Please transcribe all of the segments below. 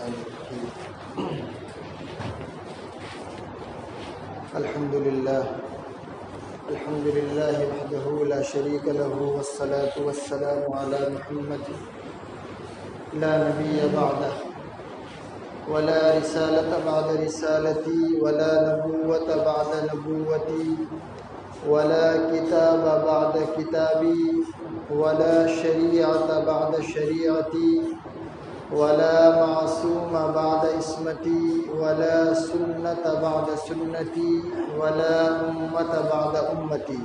الرحمن الرحيم الحمد لله وحده لا شريك له والصلاة والسلام على محمد لا نبي بعده ولا رسالة بعد رسالتي ولا نبوة بعد نبوتي ولا كتاب بعد كتابي ولا شريعة بعد شريعتي ولا معصوم بعد اسمتي ولا سنة بعد سنتي ولا أمة بعد أمتي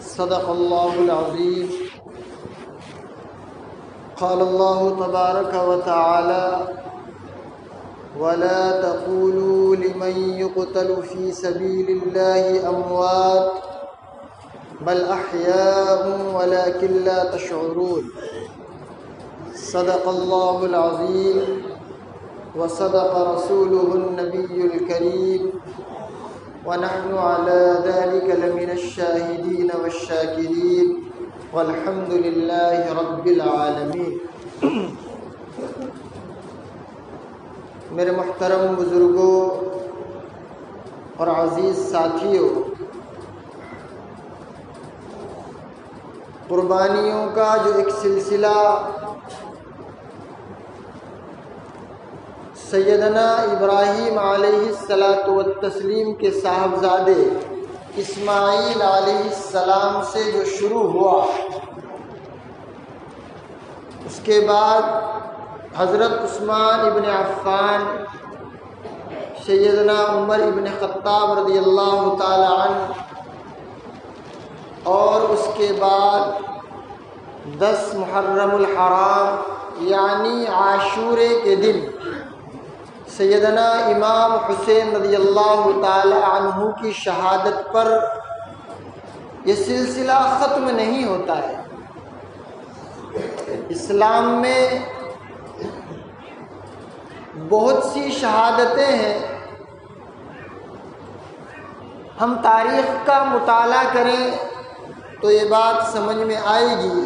صدق الله العظيم قال الله تبارك وتعالى ولا تقولوا لمن يقتل في سبيل الله أموات بل أحياء ولكن لا تشعرون صدق الله العظيم وصدق رسوله النبي الكريم ونحن على ذلك لمن الشاهدين والشاكرين والحمد لله رب العالمین۔ میرے محترم بزرگوں اور عزیز ساتھیوں، قربانیوں کا جو ایک سلسلہ سیدنا ابراہیم علیہ السلام کے صاحبزادے اسماعیل علیہ السلام سے جو شروع ہوا، اس کے بعد حضرت عثمان ابن عفان، سیدنا عمر ابن خطاب رضی اللہ تعالی عنہ، اور اس کے بعد 10 محرم الحرام یعنی عاشورے کے دن سیدنا امام حسین رضی اللہ تعالی عنہ کی شہادت پر یہ سلسلہ ختم نہیں ہوتا ہے۔ اسلام میں بہت سی شہادتیں ہیں۔ ہم تاریخ کا مطالعہ کریں تو یہ بات سمجھ میں آئے گی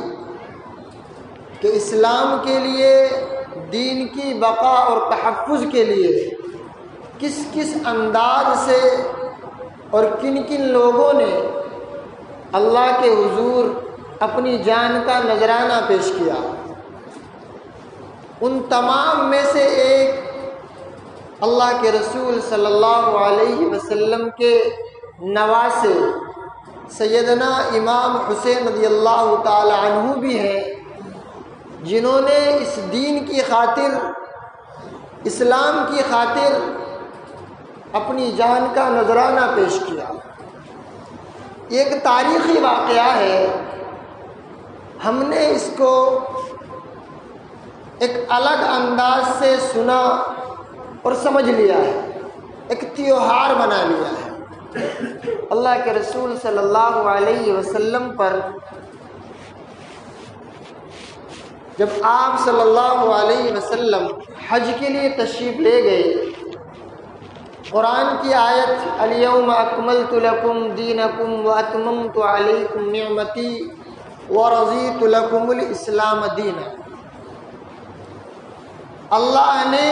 کہ اسلام کے لیے، دین کی بقا اور تحفظ کے لیے کس کس انداز سے اور کن کن لوگوں نے اللہ کے حضور اپنی جان کا نذرانہ پیش کیا۔ ان تمام میں سے ایک اللہ کے رسول صلی اللہ علیہ وسلم کے نواسے سیدنا امام حسین رضی اللہ تعالی عنہ بھی ہیں، جنہوں نے اس دین کی خاطر، اسلام کی خاطر اپنی جان کا نذرانہ پیش کیا۔ ایک تاریخی واقعہ ہے، ہم نے اس کو ایک الگ انداز سے سنا اور سمجھ لیا ہے، ایک تیوہار بنا لیا ہے۔ اللہ کے رسول صلی اللہ علیہ وسلم پر جب آپ صلی اللہ علیہ وسلم حج کے لیے تشریف لے گئے، قرآن کی آیت الیوم اکملت لکم دینکم واتممت علیکم نعمتی ورضیت لکم الاسلام دینا، اللہ نے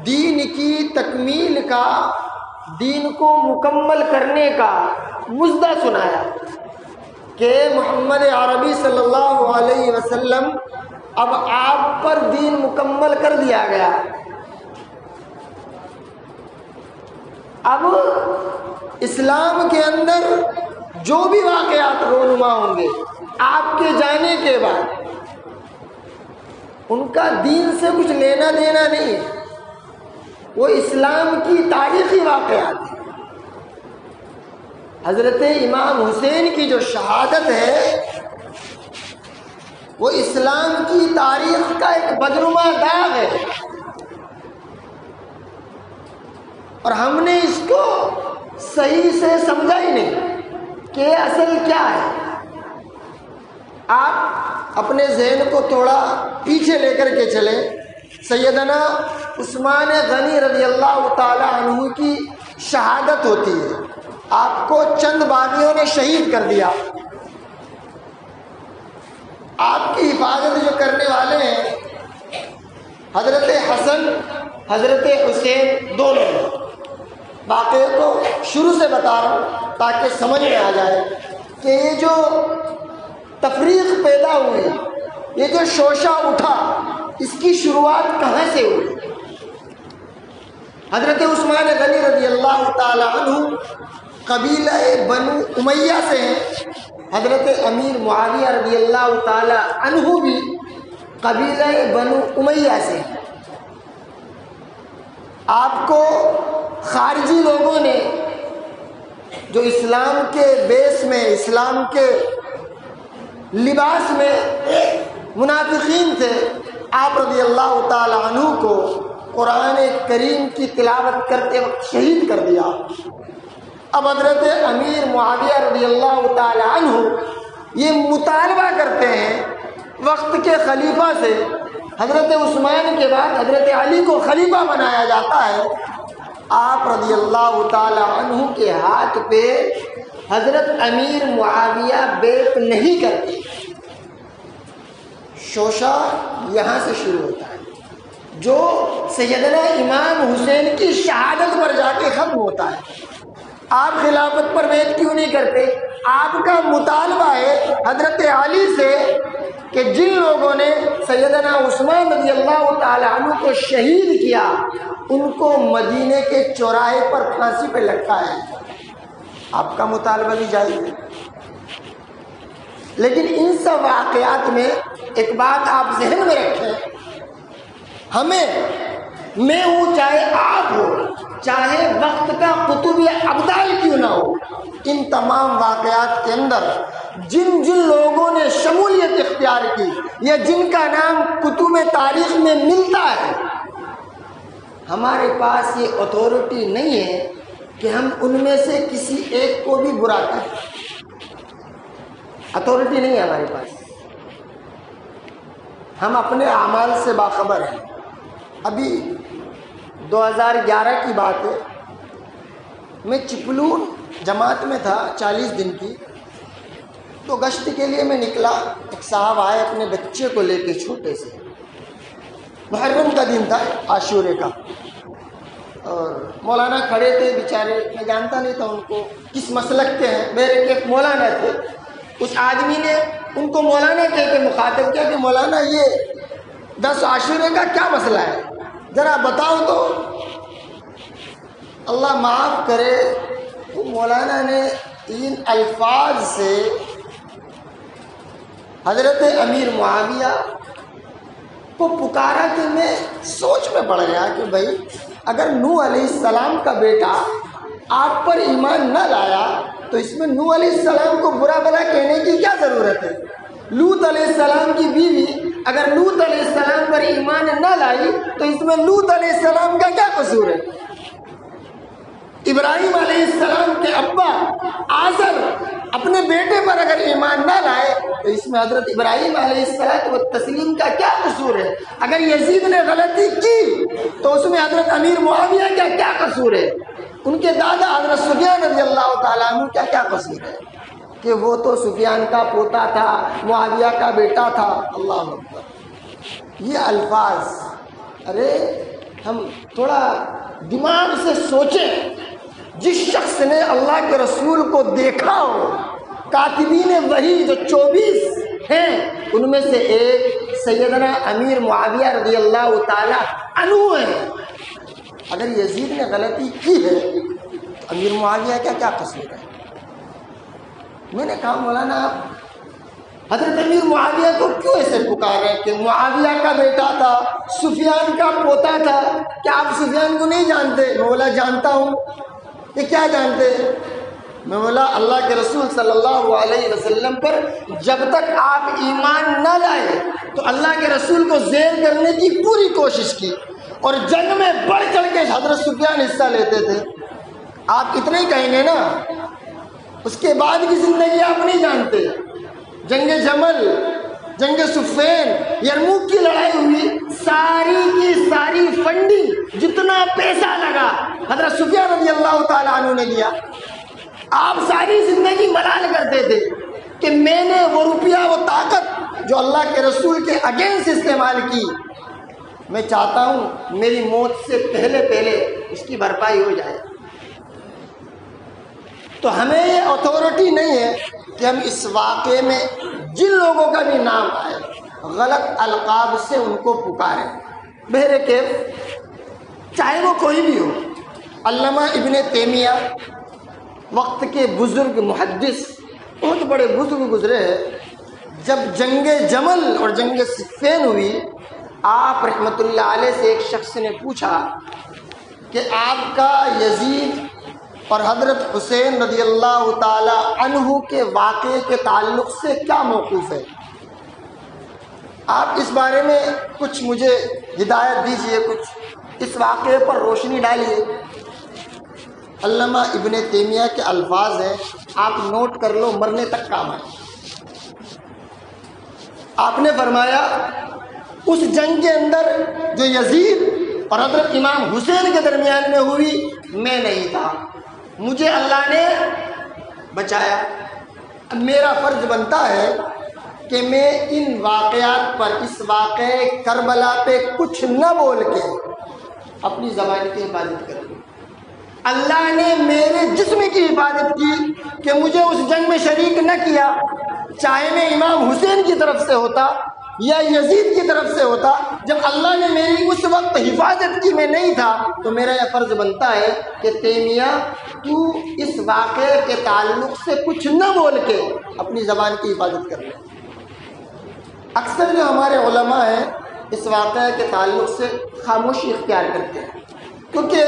دین کی تکمیل کا، دین کو مکمل کرنے کا مژدہ سنایا کہ محمد عربی صلی اللہ علیہ وسلم اب آپ پر دین مکمل کر دیا گیا۔ اب اسلام کے اندر جو بھی واقعات رونما ہوں گے آپ کے جانے کے بعد، ان کا دین سے کچھ لینا دینا نہیں ہے، وہ اسلام کی تاریخی واقعات ہیں۔ حضرت امام حسین کی جو شہادت ہے وہ اسلام کی تاریخ کا ایک بدنما داغ ہے، اور ہم نے اس کو صحیح سے سمجھا ہی نہیں کہ اصل کیا ہے۔ آپ اپنے ذہن کو تھوڑا پیچھے لے کر کے چلیں، سیدنا عثمان غنی رضی اللہ تعالی عنہ کی شہادت ہوتی ہے، آپ کو چند باغیوں نے شہید کر دیا، آپ کی حفاظت جو کرنے والے ہیں حضرت حسن حضرت حسین دونوں، واقعے کو شروع سے بتا رہا ہوں تاکہ سمجھ میں آ جائے کہ یہ جو تفریق پیدا ہوئی، یہ جو شوشہ اٹھا، اس کی شروعات کہاں سے ہوئی۔ حضرت عثمان غنی رضی اللہ تعالی عنہ قبیلہ بنو امیہ سے ہیں، حضرت امیر معاویہ رضی اللہ تعالی عنہ بھی قبیلہ بنو امیہ سے ہیں۔ آپ کو خارجی لوگوں نے جو اسلام کے بیس میں، اسلام کے لباس میں منافقین تھے، آپ رضی اللہ تعالی عنہ کو قرآن کریم کی تلاوت کرتے وقت شہید کر دیا۔ اب حضرت امیر معاویہ رضی اللہ تعالی عنہ یہ مطالبہ کرتے ہیں وقت کے خلیفہ سے، حضرت عثمان کے بعد حضرت علی کو خلیفہ بنایا جاتا ہے، آپ رضی اللہ تعالی عنہ کے ہاتھ پہ حضرت امیر معاویہ بیعت نہیں کرتے۔ شوشہ یہاں سے شروع ہوتا ہے، جو سیدنا امام حسین کی شہادت پر جا کے ختم ہوتا ہے۔ آپ خلافت پر بیعت کیوں نہیں کرتے؟ آپ کا مطالبہ ہے حضرت علی سے کہ جن لوگوں نے سیدنا عثمان رضی اللہ تعالی عنہ کو شہید کیا، ان کو مدینے کے چوراہے پر پھانسی پہ لٹکایا ہے۔ آپ کا مطالبہ بھی جائز ہے، لیکن ان سب واقعات میں ایک بات آپ ذہن میں رکھیں، میں ہوں چاہے آپ ہو، چاہے وقت کا قطب ابدال کیوں نہ ہو، ان تمام واقعات کے اندر جن جن لوگوں نے شمولیت اختیار کی یا جن کا نام کتب تاریخ میں ملتا ہے، ہمارے پاس یہ اتھارٹی نہیں ہے کہ ہم ان میں سے کسی ایک کو بھی برا کریں۔ اتھارٹی نہیں ہے ہمارے پاس، ہم اپنے اعمال سے باخبر ہیں۔ ابھی 2011 کی بات ہے، میں چپلون جماعت میں تھا 40 دن کی، تو گشت کے لیے میں نکلا، ایک صاحب آئے اپنے بچے کو لے کے چھوٹے سے، محرم کا دن تھا، عاشورے کا، اور مولانا کھڑے تھے بیچارے، میں جانتا نہیں تھا ان کو کس مسلک کے ہیں، میرے ایک مولانا تھے، اس آدمی نے ان کو مولانا کہہ کے مخاطب کیا کہ مولانا یہ 10 عاشورے کا کیا مسئلہ ہے، ذرا بتاؤ تو۔ اللہ معاف کرے، تو مولانا نے ان الفاظ سے حضرت امیر معاویہ کو پکارا کہ میں سوچ میں پڑ گیا کہ بھائی اگر نوح علیہ السلام کا بیٹا آپ پر ایمان نہ لایا تو اس میں نوح علیہ السلام کو برا بھلا کہنے کی کیا ضرورت ہے؟ لوط علیہ السلام کی بیوی اگر لوط علیہ السلام پر ایمان نہ لائی تو اس میں لوط علیہ السلام کا کیا قصور ہے؟ ابراہیم علیہ السلام کے ابا آزر اپنے بیٹے پر اگر ایمان نہ لائے تو اس میں حضرت ابراہیم علیہ السلام کا کیا قصور ہے؟ اگر یزید نے غلطی کی تو اس میں حضرت امیر معاویہ کا کیا قصور ہے؟ ان کے دادا حضرت سفیان رضی اللہ تعالیٰ عنہ کا کیا قصور ہے کہ وہ تو سفیان کا پوتا تھا، معاویہ کا بیٹا تھا؟ اللہ اکبر، یہ الفاظ، ارے ہم تھوڑا دماغ سے سوچیں۔ جس شخص نے اللہ کے رسول کو دیکھا ہو، کاتبین وحی جو 24 ہیں ان میں سے ایک سیدنا امیر معاویہ رضی اللہ تعالی عنہ ہیں، اگر یزید نے غلطی کی ہے تو امیر معاویہ کا کیا قصور ہے؟ میں نے کہا مولانا آپ حضرت امیر معاویہ کو کیوں ایسے پکار رہے ہیں کہ معاویہ کا بیٹا تھا، سفیان کا پوتا تھا، کیا آپ سفیان کو نہیں جانتے؟ میں بولا جانتا ہوں۔ یہ کیا جانتے؟ میں بولا اللہ کے رسول صلی اللہ علیہ وسلم پر جب تک آپ ایمان نہ لائے تو اللہ کے رسول کو زیر کرنے کی پوری کوشش کی، اور جنگ میں بڑھ چڑھ کے حضرت سفیان حصہ لیتے تھے۔ آپ اتنا ہی کہیں گے نا، اس کے بعد کی زندگی آپ نہیں جانتے۔ جنگ جمل، جنگ صفین، یرموک کی لڑائی ہوئی، ساری کی ساری فنڈنگ، جتنا پیسہ لگا حضرت سفیان رضی اللہ تعالیٰ عنہ نے دیا۔ آپ ساری زندگی ملال کرتے تھے کہ میں نے وہ روپیہ، وہ طاقت جو اللہ کے رسول کے اگینسٹ استعمال کی، میں چاہتا ہوں میری موت سے پہلے پہلے اس کی بھرپائی ہو جائے۔ تو ہمیں یہ اتھارٹی نہیں ہے کہ ہم اس واقعے میں جن لوگوں کا بھی نام آئے غلط القاب سے ان کو پکاریں، بہرکیف چاہے وہ کوئی بھی ہو۔ علامہ ابن تیمیہ وقت کے بزرگ محدث، بہت بڑے بزرگ گزرے ہیں، جب جنگ جمل اور جنگ صفین ہوئی، آپ رحمۃ اللہ علیہ سے ایک شخص نے پوچھا کہ آپ کا یزید اور حضرت حسین رضی اللہ تعالی عنہ کے واقعے کے تعلق سے کیا موقف ہے؟ آپ اس بارے میں کچھ مجھے ہدایت دیجیے، کچھ اس واقعے پر روشنی ڈالیے۔ علامہ ابن تیمیہ کے الفاظ ہیں، آپ نوٹ کر لو، مرنے تک کام آئے۔ آپ نے فرمایا اس جنگ کے اندر جو یزید اور حضرت امام حسین کے درمیان میں ہوئی، میں نہیں تھا، مجھے اللہ نے بچایا۔ اب میرا فرض بنتا ہے کہ میں ان واقعات پر، اس واقعے کربلا پہ کچھ نہ بول کے اپنی زبان کی حفاظت کروں۔ اللہ نے میرے جسم کی حفاظت کی کہ مجھے اس جنگ میں شریک نہ کیا، چاہے میں امام حسین کی طرف سے ہوتا یا یزید کی طرف سے ہوتا، جب اللہ نے میری اس وقت حفاظت کی، میں نہیں تھا، تو میرا یہ فرض بنتا ہے کہ تیمیہ تو اس واقعے کے تعلق سے کچھ نہ بول کے اپنی زبان کی حفاظت کر لے۔ اکثر جو ہمارے علماء ہیں اس واقعے کے تعلق سے خاموشی اختیار کرتے ہیں، کیونکہ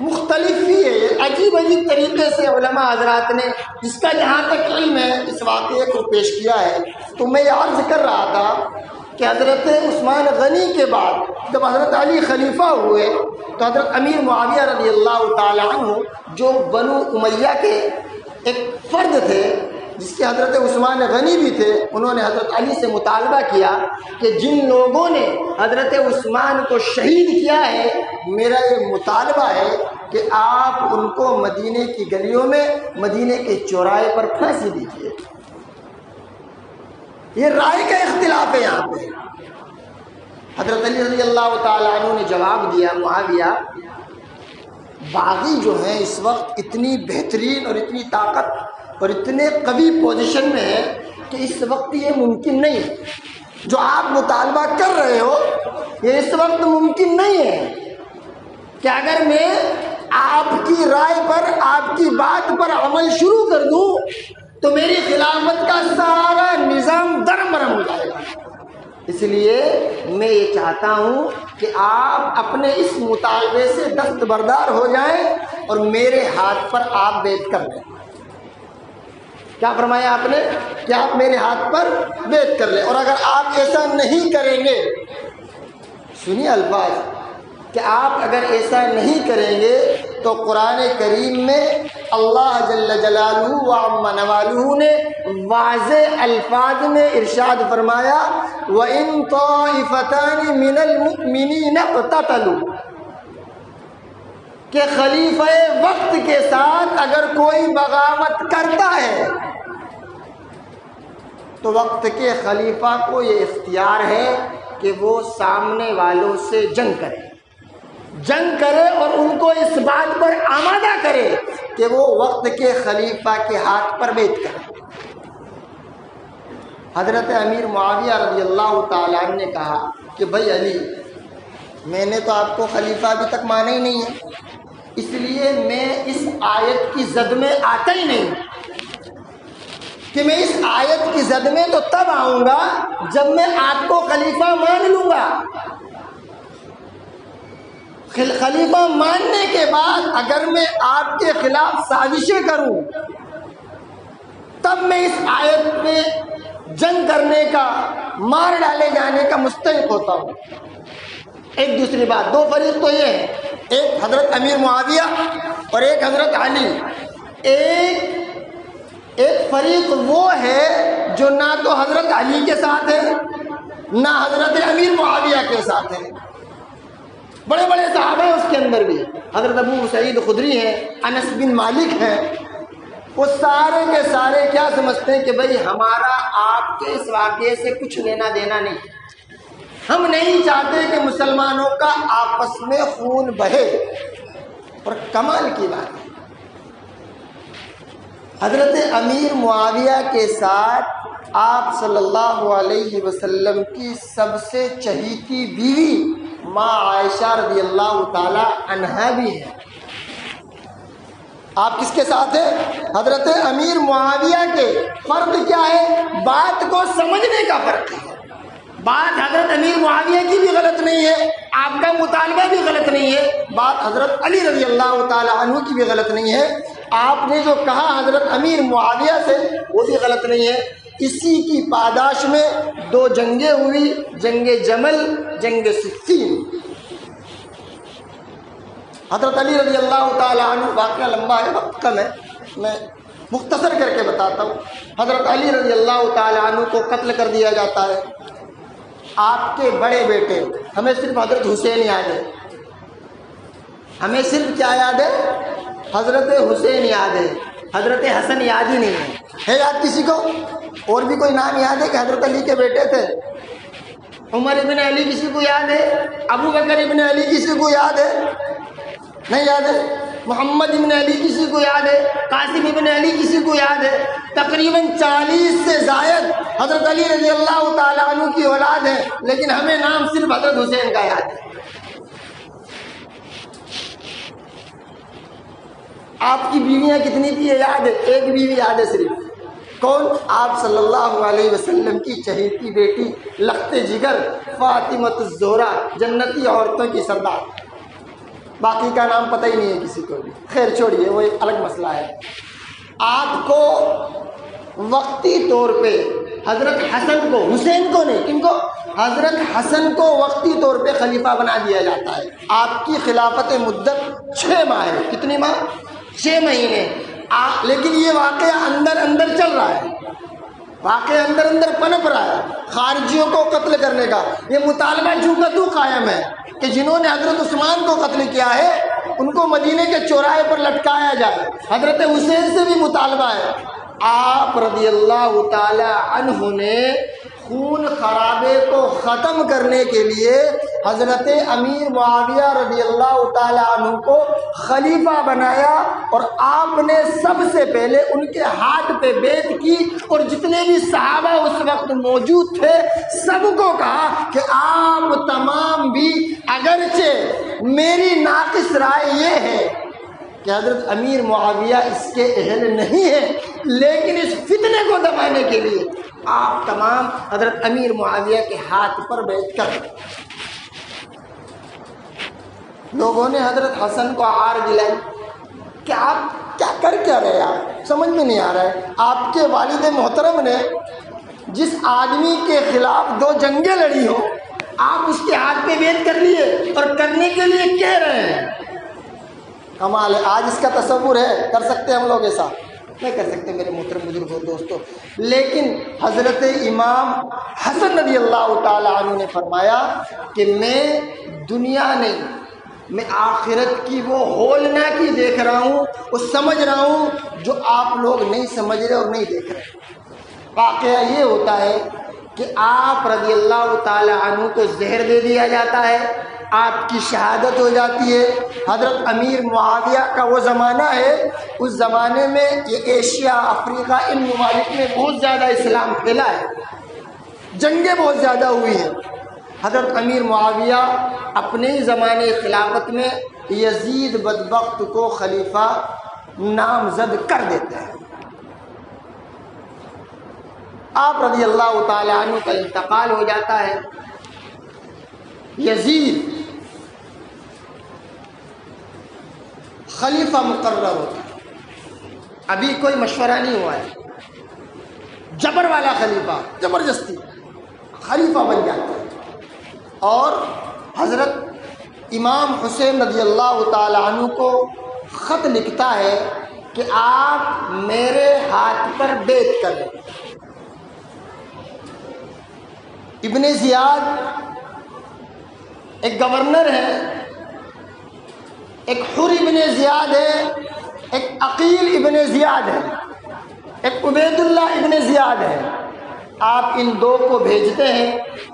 مختلف ہی ہے، عجیب عجیب طریقے سے علماء حضرات نے جس کا جہاں تک علم ہے اس واقعے کو پیش کیا ہے۔ تو میں یہ عرض کر رہا تھا کہ حضرت عثمان غنی کے بعد جب حضرت علی خلیفہ ہوئے تو حضرت امیر معاویہ رضی اللہ تعالی عنہ جو بنو امیہ کے ایک فرد تھے، جس کے حضرت عثمان غنی بھی تھے، انہوں نے حضرت علی سے مطالبہ کیا کہ جن لوگوں نے حضرت عثمان کو شہید کیا ہے، میرا یہ مطالبہ ہے کہ آپ ان کو مدینے کی گلیوں میں، مدینے کے چوراہے پر پھانسی دیجیے۔ یہ رائے کا اختلاف ہے یہاں پہ۔ حضرت علی رضی اللہ تعالیٰ عنہ نے جواب دیا، معاویہ باغی جو ہیں اس وقت اتنی بہترین اور اتنی طاقت اور اتنے قوی پوزیشن میں ہے کہ اس وقت یہ ممکن نہیں ہے، جو آپ مطالبہ کر رہے ہو یہ اس وقت ممکن نہیں ہے کہ اگر میں آپ کی رائے پر، آپ کی بات پر عمل شروع کر دوں تو میری خلافت کا سارا نظام درمرم ہو جائے گا۔ اس لیے میں یہ چاہتا ہوں کہ آپ اپنے اس مطالبے سے دستبردار ہو جائیں اور میرے ہاتھ پر آپ بیعت کر لیں۔ کیا فرمایا آپ نے کہ آپ میرے ہاتھ پر بیعت کر لیں، اور اگر آپ ایسا نہیں کریں گے، سنیے الفاظ، کہ آپ اگر ایسا نہیں کریں گے تو قرآن کریم میں اللہ جل جلالہ و عم نوالہ نے واضح الفاظ میں ارشاد فرمایا وَإِن طَائِفَتَانِ مِنَ الْمُؤْمِنِينَ اقْتَتَلُوا، کہ خلیفہ وقت کے ساتھ اگر کوئی بغاوت کرتا ہے تو وقت کے خلیفہ کو یہ اختیار ہے کہ وہ سامنے والوں سے جنگ کرے اور ان کو اس بات پر آمادہ کرے کہ وہ وقت کے خلیفہ کے ہاتھ پر بیعت کرے۔ حضرت امیر معاویہ رضی اللہ تعالیٰ عنہ نے کہا کہ بھائی علی، میں نے تو آپ کو خلیفہ ابھی تک مانا ہی نہیں ہے، اس لیے میں اس آیت کی زد میں آتا ہی نہیں، کہ میں اس آیت کی زد میں تو تب آؤں گا جب میں آپ کو خلیفہ مان لوں گا۔ خلیفہ ماننے کے بعد اگر میں آپ کے خلاف سازشیں کروں تب میں اس آیت میں جنگ کرنے کا، مار ڈالے جانے کا مستحق ہوتا ہوں۔ ایک دوسری بات، دو فریق تو یہ ہے، ایک حضرت امیر معاویہ اور ایک حضرت علی۔ ایک فریق وہ ہے جو نہ تو حضرت علی کے ساتھ ہے نہ حضرت امیر معاویہ کے ساتھ ہے، بڑے بڑے صحابہ ہیں اس کے اندر بھی، حضرت ابو سعید خدری ہیں، انس بن مالک ہیں، وہ سارے کے سارے کیا سمجھتے ہیں کہ بھئی ہمارا آپ کے اس واقعے سے کچھ لینا دینا نہیں، ہم نہیں چاہتے کہ مسلمانوں کا آپس میں خون بہے. اور کمال کی بات ہے، حضرت امیر معاویہ کے ساتھ آپ صلی اللہ علیہ وسلم کی سب سے چہیتی بیوی ماں عائشہ رضی اللہ تعالی عنہا بھی ہے. آپ کس کے ساتھ ہیں؟ حضرت امیر معاویہ کے. فرق کیا ہے؟ بات کو سمجھنے کا فرق ہے. بات حضرت امیر معاویہ کی بھی غلط نہیں ہے، آپ کا مطالبہ بھی غلط نہیں ہے. بات حضرت علی رضی اللہ تعالی عنہ کی بھی غلط نہیں ہے. آپ نے جو کہا حضرت امیر معاویہ سے وہ بھی غلط نہیں ہے. اسی کی پاداش میں 2 جنگیں ہوئی، جنگ جمل، جنگ صفین. حضرت علی رضی اللہ تعالیٰ عنہ، واقعہ لمبا ہے، وقت کم ہے، میں مختصر کر کے بتاتا ہوں. حضرت علی رضی اللہ تعالیٰ عنہ کو قتل کر دیا جاتا ہے. آپ کے بڑے بیٹے، ہمیں صرف حضرت حسین یاد ہے، ہمیں صرف کیا یاد ہے؟ حضرت حسین یاد ہے. حضرت حسن یاد ہی نہیں ہے یاد کسی کو؟ اور بھی کوئی نام یاد ہے کہ حضرت علی کے بیٹے تھے؟ عمر ابن علی کسی کو یاد ہے؟ ابو بکر ابن علی کسی کو یاد ہے؟ نہیں یاد ہے. محمد ابن علی کسی کو یاد ہے؟ قاسم ابن علی کسی کو یاد ہے؟ تقریباً 40 سے زائد حضرت علی رضی اللہ تعالیٰ عنہ کی اولاد ہے، لیکن ہمیں نام صرف حضرت حسین کا یاد ہے. آپ کی بیویاں کتنی تھی یاد ہے؟ ایک بیوی یاد ہے صرف. کون؟ آپ صلی اللہ علیہ وسلم کی چہیتی بیٹی، لخت جگر، فاطمۃ الزہرا، جنتی عورتوں کی سردار. باقی کا نام پتہ ہی نہیں ہے کسی کو بھی. خیر چھوڑیے، وہ ایک الگ مسئلہ ہے. آپ کو وقتی طور پہ حضرت حسن کو، حسین کو نہیں، کن کو؟ حضرت حسن کو وقتی طور پہ خلیفہ بنا دیا جاتا ہے. آپ کی خلافت مدت 6 ماہ ہے. کتنی ماہ؟ 6 مہینے. لیکن یہ واقعہ اندر اندر چل رہا ہے، واقعہ اندر اندر پنپ رہا ہے خارجیوں کو قتل کرنے کا. یہ مطالبہ جو کا تو قائم ہے کہ جنہوں نے حضرت عثمان کو قتل کیا ہے ان کو مدینے کے چوراہے پر لٹکایا جائے. حضرت حسین سے بھی مطالبہ ہے. آپ رضی اللہ تعالی عنہ نے خون خرابے کو ختم کرنے کے لیے حضرت امیر معاویہ رضی اللہ تعالی عنہ کو خلیفہ بنایا، اور آپ نے سب سے پہلے ان کے ہاتھ پہ بیعت کی، اور جتنے بھی صحابہ اس وقت موجود تھے سب کو کہا کہ آپ تمام بھی، اگرچہ میری ناقص رائے یہ ہے کہ حضرت امیر معاویہ اس کے اہل نہیں ہے، لیکن اس فتنے کو دبانے کے لیے آپ تمام حضرت امیر معاویہ کے ہاتھ پر بیعت کر. لوگوں نے حضرت حسن کو عار دلائی کہ آپ کیا کر کیا رہے، آپ سمجھ میں نہیں آ رہا ہے. آپ کے والد محترم نے جس آدمی کے خلاف 2 جنگیں لڑی ہوں، آپ اس کے ہاتھ پہ بیعت کر لیے اور کرنے کے لیے کہہ رہے ہیں. کمال ہے. آج اس کا تصور ہے؟ کر سکتے ہم لوگ ایسا؟ نہیں کر سکتے میرے محترم بزرگوں دوستوں. لیکن حضرت امام حسن رضی اللہ تعالی عنہ نے فرمایا کہ میں دنیا نہیں، میں آخرت کی وہ ہولناکی دیکھ رہا ہوں، وہ سمجھ رہا ہوں جو آپ لوگ نہیں سمجھ رہے اور نہیں دیکھ رہے. واقعہ یہ ہوتا ہے کہ آپ رضی اللہ تعالی عنہ کو زہر دے دیا جاتا ہے، آپ کی شہادت ہو جاتی ہے. حضرت امیر معاویہ کا وہ زمانہ ہے، اس زمانے میں یہ ایشیا، افریقہ، ان ممالک میں بہت زیادہ اسلام پھیلا ہے، جنگیں بہت زیادہ ہوئی ہیں. حضرت امیر معاویہ اپنے ہی زمانے خلافت میں یزید بدبخت کو خلیفہ نامزد کر دیتے ہیں. آپ رضی اللہ تعالی عنہ کا انتقال ہو جاتا ہے. یزید خلیفہ مقرر ہوتا ہے. ابھی کوئی مشورہ نہیں ہوا ہے، جبر والا خلیفہ، زبردستی خلیفہ بن جاتا ہے. اور حضرت امام حسین رضی اللہ تعالی عنہ کو خط لکھتا ہے کہ آپ میرے ہاتھ پر بیعت کریں. ابن زیاد ایک گورنر ہے، ایک حر ابن زیاد ہے، ایک عقیل ابن زیاد ہے، ایک عبید اللہ ابن زیاد ہے. آپ ان دو کو بھیجتے ہیں،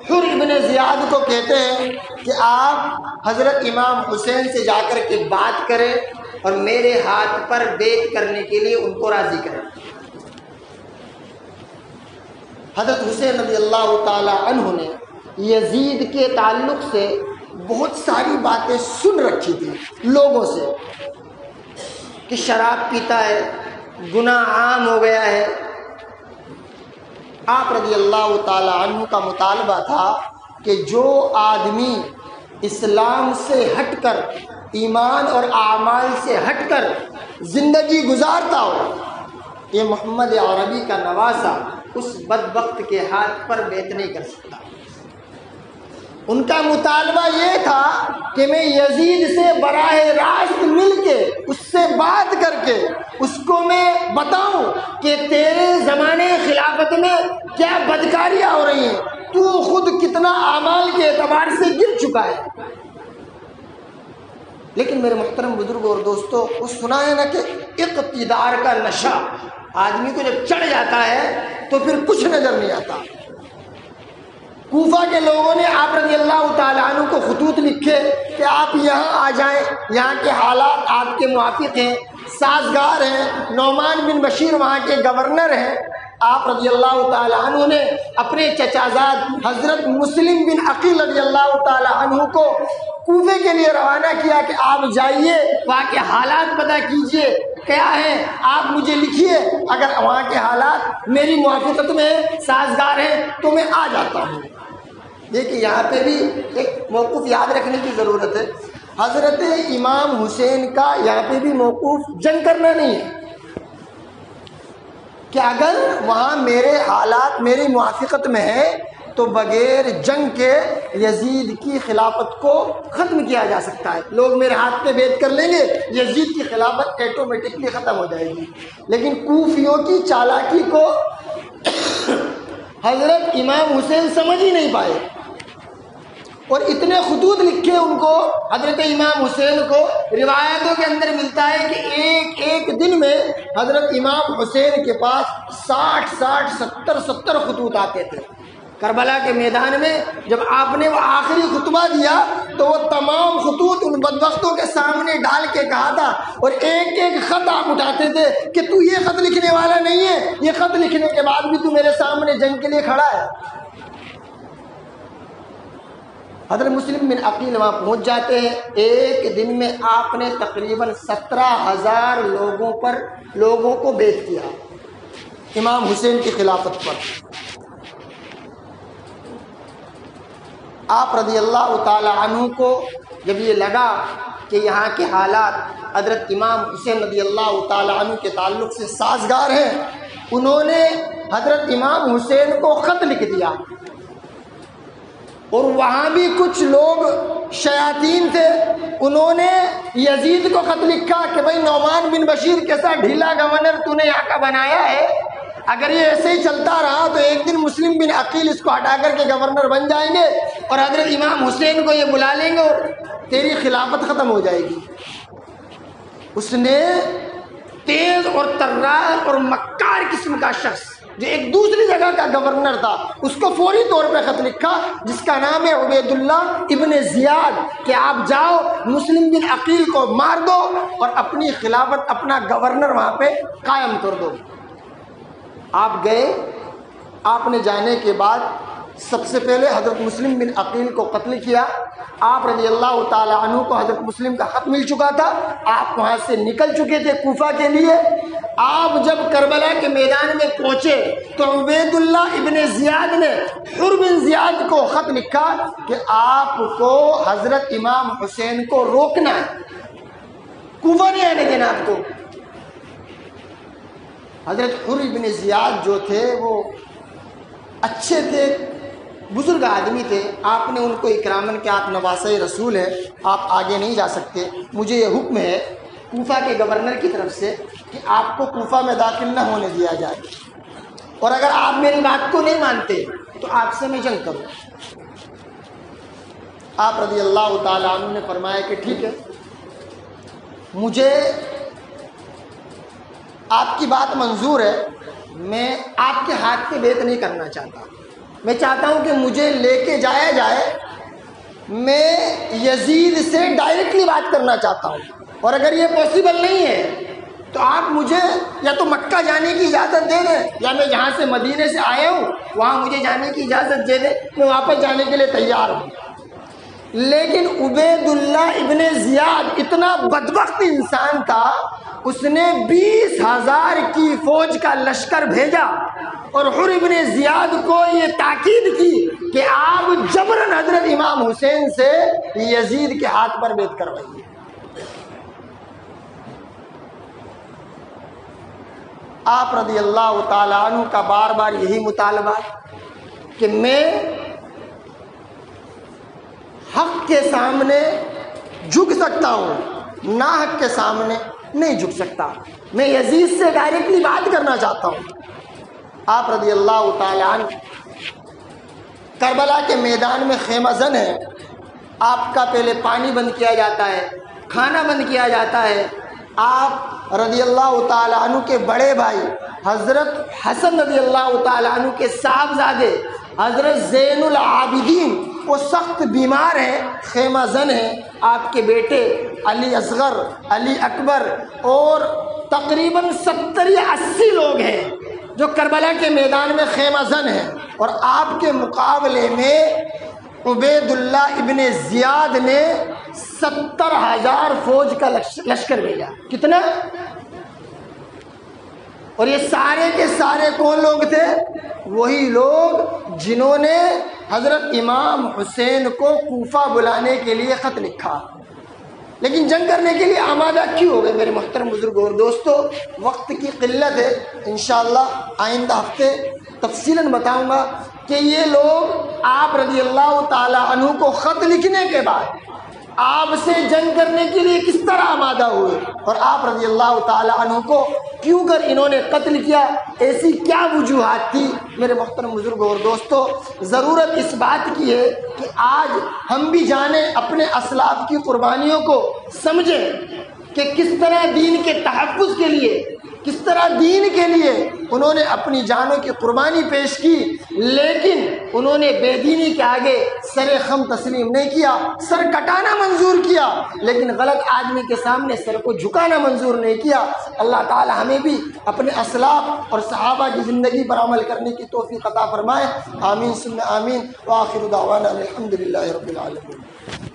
حر ابن زیاد کو کہتے ہیں کہ آپ حضرت امام حسین سے جا کر کے بات کریں اور میرے ہاتھ پر بیعت کرنے کے لیے ان کو راضی کریں۔ حضرت حسین رضی اللہ تعالی عنہ نے یزید کے تعلق سے بہت ساری باتیں سن رکھی تھی لوگوں سے کہ شراب پیتا ہے، گناہ عام ہو گیا ہے۔ آپ رضی اللہ تعالی عنہ کا مطالبہ تھا کہ جو آدمی اسلام سے ہٹ کر، ایمان اور اعمال سے ہٹ کر زندگی گزارتا ہو، یہ محمد عربی کا نواسہ اس بدبخت کے ہاتھ پر بیعت نہیں کر سکتا۔ ان کا مطالبہ یہ تھا کہ میں یزید سے براہ راست مل کے اس سے بات کر کے اس کو میں بتاؤں کہ تیرے زمانے خلافت میں کیا بدکاریاں ہو رہی ہیں، تو خود کتنا اعمال کے اعتبار سے گر چکا ہے۔ لیکن میرے محترم بزرگوں اور دوستوں، وہ سنا ہے نا کہ اقتدار کا نشہ آدمی کو جب چڑھ جاتا ہے تو پھر کچھ نظر نہیں آتا۔ کوفہ کے لوگوں نے آپ رضی اللہ تعالیٰ عنہ کو خطوط لکھے کہ آپ یہاں آ جائیں، یہاں کے حالات آپ کے موافق ہیں، سازگار ہیں۔ نعمان بن بشیر وہاں کے گورنر ہیں۔ آپ رضی اللہ تعالیٰ عنہ نے اپنے چچازاد حضرت مسلم بن عقیل رضی اللہ تعالیٰ عنہ کو کوفے کے لیے روانہ کیا کہ آپ جائیے، وہاں کے حالات پتہ کیجئے کیا ہیں، آپ مجھے لکھیے، اگر وہاں کے حالات میری موافقت میں سازگار ہیں تو میں آ جاتا ہوں۔ دیکھیے یہاں پہ بھی ایک موقف یاد رکھنے کی ضرورت ہے۔ حضرت امام حسین کا یہاں پہ بھی موقف جنگ کرنا نہیں ہے کہ اگر وہاں میرے حالات میری موافقت میں ہیں تو بغیر جنگ کے یزید کی خلافت کو ختم کیا جا سکتا ہے، لوگ میرے ہاتھ پہ بیعت کر لیں گے، یزید کی خلافت ایٹومیٹکلی ختم ہو جائے گی۔ لیکن کوفیوں کی چالاکی کو حضرت امام حسین سمجھ ہی نہیں پائے اور اتنے خطوط لکھے ان کو حضرت امام حسین کو۔ روایتوں کے اندر ملتا ہے کہ ایک ایک دن میں حضرت امام حسین کے پاس 60 خطوط آتے تھے۔ کربلا کے میدان میں جب آپ نے وہ آخری خطبہ دیا تو وہ تمام خطوط ان بدبختوں کے سامنے ڈال کے کہا تھا، اور ایک ایک خط آپ اٹھاتے تھے کہ تو یہ خط لکھنے والا نہیں ہے، یہ خط لکھنے کے بعد بھی تو میرے سامنے جنگ کے لیے کھڑا ہے۔ حضرت مسلم بن عقیل وہاں پہنچ جاتے ہیں۔ ایک دن میں آپ نے تقریباً 17,000 لوگوں کو بیعت کیا امام حسین کی خلافت پر۔ آپ رضی اللہ تعالی عنہ کو جب یہ لگا کہ یہاں کے حالات حضرت امام حسین رضی اللہ تعالی عنہ کے تعلق سے سازگار ہیں، انہوں نے حضرت امام حسین کو خط لکھ دیا، اور وہاں بھی کچھ لوگ شیاطین تھے، انہوں نے یزید کو خط لکھا کہ بھائی نعمان بن بشیر کیسا ڈھیلا گورنر تو نے یہاں کا بنایا ہے، اگر یہ ایسے ہی چلتا رہا تو ایک دن مسلم بن عقیل اس کو ہٹا کر کے گورنر بن جائیں گے اور حضرت امام حسین کو یہ بلا لیں گے اور تیری خلافت ختم ہو جائے گی۔ اس نے تیز اور طرار اور مکار قسم کا شخص جو ایک دوسری جگہ کا گورنر تھا، اس کو فوری طور پہ خط لکھا جس کا نام ہے عبید اللہ ابن زیاد، کہ آپ جاؤ مسلم بن عقیل کو مار دو اور اپنی خلافت اپنا گورنر وہاں پہ قائم کر دو۔ آپ گئے، آپ نے جانے کے بعد سب سے پہلے حضرت مسلم بن عقیل کو قتل کیا۔ آپ رضی اللہ تعالی عنہ کو حضرت مسلم کا خط مل چکا تھا، آپ وہاں سے نکل چکے تھے کوفہ کے لیے۔ آپ جب کربلا کے میدان میں پہنچے تو عبید اللہ ابن زیاد نے حر بن زیاد کو خط لکھا کہ آپ کو حضرت امام حسین کو روکنا ہے، کوفہ نہیں آنے دینا آپ کو۔ حضرت حر بن زیاد جو تھے وہ اچھے تھے، بزرگ آدمی تھے، آپ نے ان کو اکراماً کہ آپ نواسہ رسول ہیں، آپ آگے نہیں جا سکتے، مجھے یہ حکم ہے کوفہ کے گورنر کی طرف سے کہ آپ کو کوفہ میں داخل نہ ہونے دیا جائے، اور اگر آپ میری بات کو نہیں مانتے تو آپ سے میں جنگ کروں۔ آپ رضی اللہ تعالیٰ عنہ نے فرمایا کہ ٹھیک ہے، مجھے آپ کی بات منظور ہے، میں آپ کے ہاتھ پہ بیعت نہیں کرنا چاہتا، میں چاہتا ہوں کہ مجھے لے کے جایا جائے، میں یزید سے ڈائریکٹلی بات کرنا چاہتا ہوں، اور اگر یہ پاسبل نہیں ہے تو آپ مجھے یا تو مکہ جانے کی اجازت دے دیں، یا میں جہاں سے مدینے سے آیا ہوں وہاں مجھے جانے کی اجازت دے دیں، میں واپس جانے کے لیے تیار ہوں۔ لیکن عبید اللہ ابن زیاد اتنا بدبخت انسان تھا، اس نے 20,000 کی فوج کا لشکر بھیجا اور حر ابن زیاد کو یہ تاکید کی کہ آپ جبراً حضرت امام حسین سے یزید کے ہاتھ پر بیعت کروائیے۔ آپ رضی اللہ تعالیٰ عنہ کا بار بار یہی مطالبہ کہ میں حق کے سامنے جھک سکتا ہوں، ناحق کے سامنے نہیں جھک سکتا، میں یزید سے ڈائریکٹلی بات کرنا چاہتا ہوں۔ آپ رضی اللہ تعالیٰ عنہ کربلا کے میدان میں خیمہ زن ہے، آپ کا پہلے پانی بند کیا جاتا ہے، کھانا بند کیا جاتا ہے۔ آپ رضی اللہ تعالیٰ عنہ کے بڑے بھائی حضرت حسن رضی اللہ تعالیٰ عنہ کے صاحبزادے حضرت زین العابدین وہ سخت بیمار ہیں، خیمہ زن ہیں، آپ کے بیٹے علی اصغر، علی اکبر اور تقریباً 70 یا 80 لوگ ہیں جو کربلا کے میدان میں خیمہ زن ہیں، اور آپ کے مقابلے میں عبید اللہ ابن زیاد نے 70,000 فوج کا لشکر بھیجا۔ کتنا؟ اور یہ سارے کے سارے کون لوگ تھے؟ وہی لوگ جنہوں نے حضرت امام حسین کو کوفہ بلانے کے لیے خط لکھا، لیکن جنگ کرنے کے لیے آمادہ کیوں ہو گئے؟ میرے محترم بزرگوں اور دوستو، وقت کی قلت ہے، انشاءاللہ آئندہ ہفتے تفصیلاً بتاؤں گا کہ یہ لوگ آپ رضی اللہ تعالیٰ عنہ کو خط لکھنے کے بعد آپ سے جنگ کرنے کے لیے کس طرح آمادہ ہوئے، اور آپ رضی اللہ تعالیٰ عنہ کو کیوں کر انہوں نے قتل کیا، ایسی کیا وجوہات تھی؟ میرے محترم بزرگوں اور دوستو، ضرورت اس بات کی ہے کہ آج ہم بھی جانیں، اپنے اسلاف کی قربانیوں کو سمجھیں کہ کس طرح دین کے تحفظ کے لیے، کس طرح دین کے لیے انہوں نے اپنی جانوں کی قربانی پیش کی، لیکن انہوں نے بے دینی کے آگے سر خم تسلیم نہیں کیا، سر کٹانا منظور کیا، لیکن غلط آدمی کے سامنے سر کو جھکانا منظور نہیں کیا۔ اللہ تعالی ہمیں بھی اپنے اسلاف اور صحابہ کی زندگی پر عمل کرنے کی توفیق عطا فرمائے، آمین ثم آمین، وآخر دعوانا الحمدللہ رب العالمین۔